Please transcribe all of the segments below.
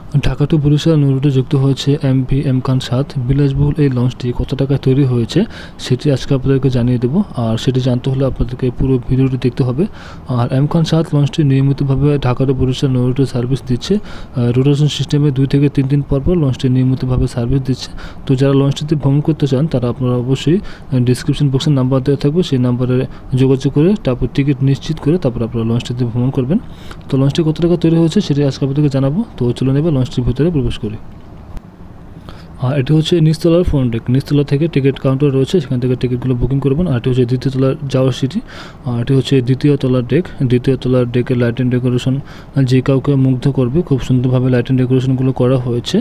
Dhaka two Barishal নৌ রুটে যুক্ত হয়েছে এমভি এমকান 7 বিলাসবহুল এই লঞ্চটি কত টাকায় তৈরি হয়েছে সেটি আজকে আপনাদেরকে জানিয়ে দেবো। আর সেটি জানতে হলে আপনাদেরকে পুরো ভিডিওটি দেখতে হবে। আর এমকান 7 লঞ্চটি নিয়মিতভাবে ঢাকা টু বরিশাল নৌ রুটে সার্ভিস দিচ্ছে। রোটেশন সিস্টেমে 2 থেকে 3 দিন পর লঞ্চটি নিয়মিতভাবে সার্ভিস দিচ্ছে। তো যারা লঞ্চটিতে ভ্রমণ করতে চান তারা আপনারা অবশ্যই ডিসক্রিপশন বক্সে নাম্বার দেওয়া থাকবে, সেই নাম্বারে যোগাযোগ করে তারপর টিকিট নিশ্চিত করে তারপর আপনারা লঞ্চটিতে ভ্রমণ করবেন। তো লঞ্চটি কত টাকা তৈরি হয়েছে সেটি আজকে আপনাদেরকে জানাবো। তো চলুন এবার লঞ্চটির ভিতরে প্রবেশ করি। আর এটি হচ্ছে নিচতলার ফ্রন্ট ডেক। নিচতলা থেকে টিকিট কাউন্টার রয়েছে, সেখান থেকে টিকিটগুলো বুকিং করবেন। আর এটি হচ্ছে দ্বিতীয় তলার যাওয়ার সিটি। আর এটি হচ্ছে দ্বিতীয় তলার ডেক। দ্বিতীয় তলার ডেকের লাইটিং ডেকোরেশন যে কাউকে মুগ্ধ করবে, খুব সুন্দরভাবে লাইটিং ডেকোরেশনগুলো করা হয়েছে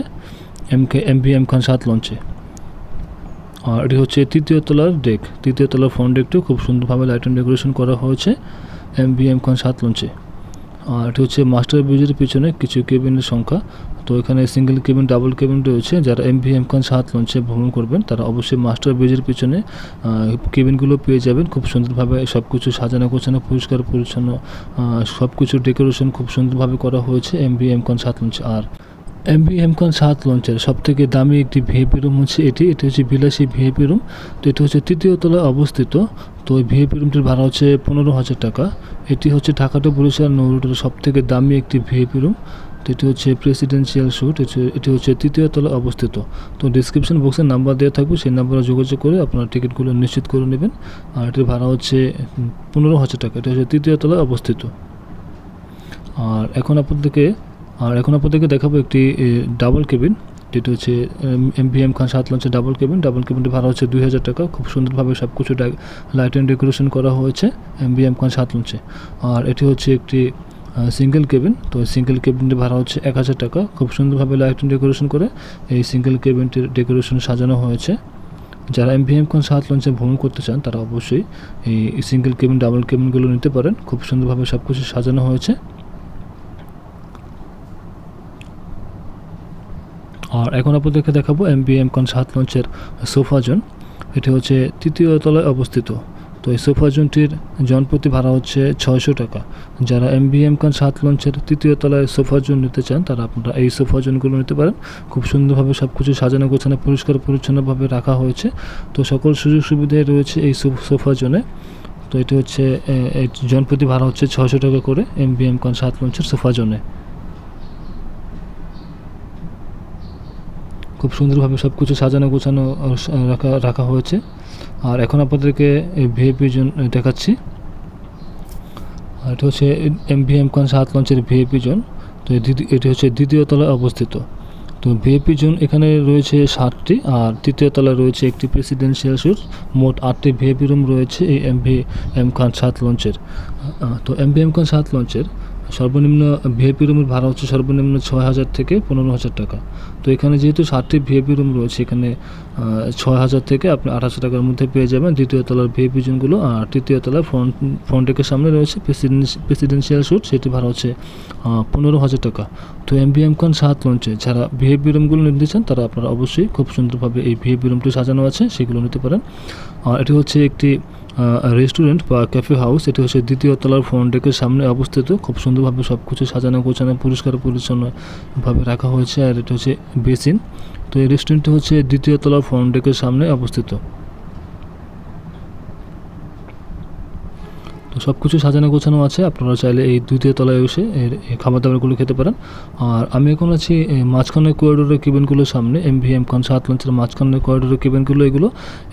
এমভি এমকান 7 লঞ্চে। আর এটি হচ্ছে তৃতীয় তলার ডেক। তৃতীয় তলার ফ্রন্ট ডেকটিও খুব সুন্দরভাবে লাইটিং ডেকোরেশন করা হয়েছে এমভি এমকান 7 লঞ্চে। আর এটি হচ্ছে মাস্টার ব্রিজের পিছনে কিছু কেবিনের সংখ্যা। তো এখানে সিঙ্গেল কেবিন, ডাবল কেবিন রয়েছে। যারা এমভি এমকান 7 লঞ্চে ভ্রমণ করবেন তারা অবশ্যই মাস্টার ব্রিজের পিছনে কেবিনগুলো পেয়ে যাবেন। খুব সুন্দরভাবে সব কিছু সাজানো গোছানো, পরিষ্কার পরিচ্ছন্ন, সব কিছু ডেকোরেশন খুব সুন্দরভাবে করা হয়েছে এমভি এমকান 7 লঞ্চে। আর এমভি এমকান 7 লঞ্চের সবথেকে দামি একটি ভিআইপি রুম হচ্ছে এটি হচ্ছে বিলাসী ভিআইপি রুম। তো এটি হচ্ছে তৃতীয় তলায় অবস্থিত। তো এই ভিআইপি রুমটির ভাড়া হচ্ছে 15,000 টাকা। এটি হচ্ছে ঢাকা টু বরিশাল নৌ রুটের সবথেকে দামি একটি ভিআইপি রুম। তো এটি হচ্ছে প্রেসিডেন্সিয়াল স্যুট। এটি হচ্ছে তৃতীয় তলায় অবস্থিত। তো ডিসক্রিপশন বক্সে নাম্বার দেওয়া থাকবে, সেই নাম্বারে যোগাযোগ করে আপনারা টিকিটগুলো নিশ্চিত করে নেবেন। আর এটির ভাড়া হচ্ছে 15,000 টাকা। এটি হচ্ছে তৃতীয় তলায় অবস্থিত। আর এখন আপনাদেরকে দেখাবো একটি ডাবল কেবিন, যেটি হচ্ছে এমভি এমকান 7 লঞ্চের ডাবল কেবিন। ডাবল কেবিনটি ভাড়া হচ্ছে 2,000 টাকা। খুব সুন্দরভাবে সব কিছু লাইট অ্যান্ড ডেকোরেশন করা হয়েছে এমভি এমকান 7 লঞ্চে। আর এটি হচ্ছে একটি সিঙ্গেল কেবিন। তো সিঙ্গেল কেবিনটির ভাড়া হচ্ছে 1,000 টাকা। খুব সুন্দরভাবে লাইট অ্যান্ড ডেকোরেশন করে এই সিঙ্গেল কেবিনটির ডেকোরেশন সাজানো হয়েছে। যারা এমভি এমকান 7 লঞ্চে ভ্রমণ করতে চান তারা অবশ্যই এই সিঙ্গেল কেবিন, ডাবল কেবিনগুলো নিতে পারেন। খুব সুন্দরভাবে সব কিছু সাজানো হয়েছে। আর এখন আপনাদেরকে দেখাবো এমভি এমকান 7 লঞ্চের সোফা জোন। এটি হচ্ছে তৃতীয় তলায় অবস্থিত। তো এই সোফা জোনটির জনপ্রতি ভাড়া হচ্ছে 600 টাকা। যারা এমভি এমকান 7 লঞ্চের তৃতীয় তলায় সোফা জোন নিতে চান তারা আপনারা এই সোফা জোনগুলো নিতে পারেন। খুব সুন্দরভাবে সব কিছু সাজানো গোছানো, পরিষ্কার পরিচ্ছন্নভাবে রাখা হয়েছে। তো সকল সুযোগ সুবিধাই রয়েছে এই সোফা জোনে। তো এটি হচ্ছে জনপ্রতি ভাড়া হচ্ছে 600 টাকা করে এমভি এমকান 7 লঞ্চের সোফা জোনে। খুব সুন্দরভাবে সব কিছু সাজানো গোছানো রাখা হয়েছে। আর এখন আপনাদেরকে এই ভিআইপি জোন দেখাচ্ছি। আর এটা হচ্ছে এমভি এমকান 7 লঞ্চের ভিআইপি জোন। তো এটি হচ্ছে দ্বিতীয় তলায় অবস্থিত। তো ভিআইপি জোন এখানে রয়েছে 7টি। আর তৃতীয় তলায় রয়েছে একটি প্রেসিডেন্সিয়াল স্যুট। মোট 8টি ভিআইপি রুম রয়েছে এই এমভি এমকান 7 লঞ্চের। তো এমভি এমকান 7 লঞ্চের সর্বনিম্ন ভিআইপি রুমের ভাড়া হচ্ছে সর্বনিম্ন 6,000 থেকে 15,000 টাকা। তো এখানে যেহেতু 7টি ভিআইপি রুম রয়েছে, এখানে 6,000 থেকে আপনি 8,000 টাকার মধ্যে পেয়ে যাবেন দ্বিতীয় তলার ভিআইপি জোনগুলো। আর তৃতীয় তলার ফ্রন্ট ডেকের সামনে রয়েছে প্রেসিডেন্সিয়াল স্যুট, সেটি ভাড়া হচ্ছে 15,000 টাকা। তো এমভি এমকান 7 লঞ্চে যারা ভিআইপি রুমগুলো নিতে চান তারা আপনারা অবশ্যই খুব সুন্দরভাবে এই ভিআইপি রুমটি সাজানো আছে সেগুলো নিতে পারেন। আর এটি হচ্ছে একটি রেস্টুরেন্ট বা ক্যাফে হাউস। এটি হচ্ছে দ্বিতীয় তলার ফ্রন্ট ডেকের সামনে অবস্থিত। খুব সুন্দরভাবে সব কিছু সাজানো গোছানো, পরিষ্কার পরিচ্ছন্নভাবে রাখা হয়েছে। আর এটা হচ্ছে বেসিন। তো এই রেস্টুরেন্টটি হচ্ছে দ্বিতীয় তলার ফ্রন্ট ডেকের সামনে অবস্থিত। তো সব কিছু সাজানো গোছানো আছে। আপনারা চাইলে এই দ্বিতীয় তলায় এসে এই খাবার দাবারগুলো খেতে পারেন। আর আমি এখন আছি মাঝখানের করিডোরের কেবিনগুলোর সামনে। এমভি এমকান 7 লঞ্চের মাঝখানের করিডোরের কেবিনগুলো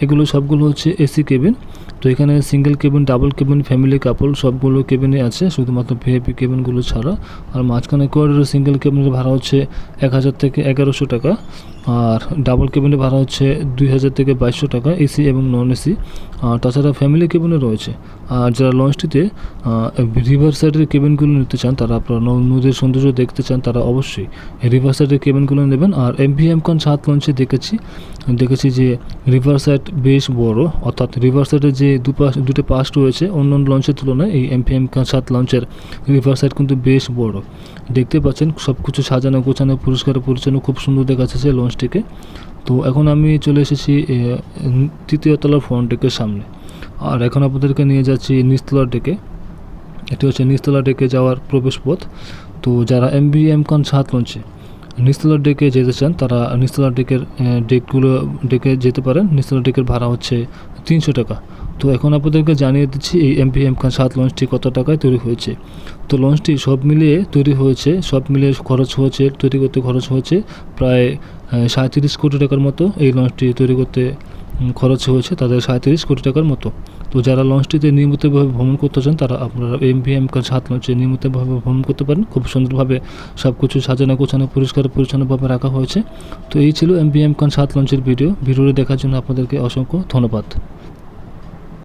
এগুলো সবগুলো হচ্ছে এসি কেবিন। তো এখানে single cabin, double cabin, family couple সবগুলো কেবিনে আছে, শুধুমাত্র ভিআইপি কেবিনগুলো ছাড়া। আর মাঝখানে করিডোরের সিঙ্গেল কেবিনের ভাড়া হচ্ছে 1,000 থেকে 1,100 টাকা। আর ডাবল কেবিনের ভাড়া হচ্ছে 2,000 থেকে 2,200 টাকা, এসি এবং নন এসি। আর তাছাড়া ফ্যামিলি কেবিনও রয়েছে। আর যারা লঞ্চটিতে রিভার সাইডের কেবিনগুলো নিতে চান, তারা আপনারা নদীর সৌন্দর্য দেখতে চান, তারা অবশ্যই রিভার সাইডের কেবিনগুলো নেবেন। আর এমভি এমকান 7 লঞ্চে দেখেছি যে রিভার সাইড বেশ বড়, অর্থাৎ রিভার সাইডের যে দুটো পাশ রয়েছে অন্য লঞ্চের তুলনায় এই এমভি এমকান 7 লঞ্চের রিভার সাইড কিন্তু বেশ বড়। দেখতে পাচ্ছেন সব কিছু সাজানো গোছানো, পরিষ্কার পরিচ্ছন্ন, খুব সুন্দর দেখাচ্ছে লঞ্চটিকে। তো এখন আমি চলে এসেছি তৃতীয় তলার ফ্রন্ট ডেকের সামনে। আর এখন আপনাদেরকে নিয়ে যাচ্ছি নিচতলার ডেকে। এটি হচ্ছে নিচতলা ডেকে যাওয়ার প্রবেশ পথ। তো যারা এমভি এমকান 7 লঞ্চে নিচতলার ডেকে যেতে চান তারা নিচতলার ডেকে যেতে পারেন। নিচতলার ডেকের ভাড়া হচ্ছে 300 টাকা। তো এখন আপনাদেরকে জানিয়ে দিচ্ছি এই এমভি এম-খান 7 লঞ্চটি কত টাকায় তৈরি হয়েছে। তো লঞ্চটি সব মিলিয়ে খরচ হয়েছে, তৈরি করতে খরচ হয়েছে প্রায় 37 কোটি টাকার মতো। এই লঞ্চটি তৈরি করতে খরচ হয়েছে তাদের 37 কোটি টাকার মতো। তো যারা লঞ্চটিতে নিয়মিতভাবে ভ্রমণ করতে চান তারা আপনারা এমভি এম-খান 7 লঞ্চে নিয়মিতভাবে ভ্রমণ করতে পারেন। খুব সুন্দরভাবে সব কিছু সাজানো গোছানো পরিষ্কার পরিচ্ছন্নভাবে রাখা হয়েছে। তো এই ছিল এমভি এম-খান 7 লঞ্চের ভিডিওটি দেখার জন্য আপনাদেরকে অসংখ্য ধন্যবাদ।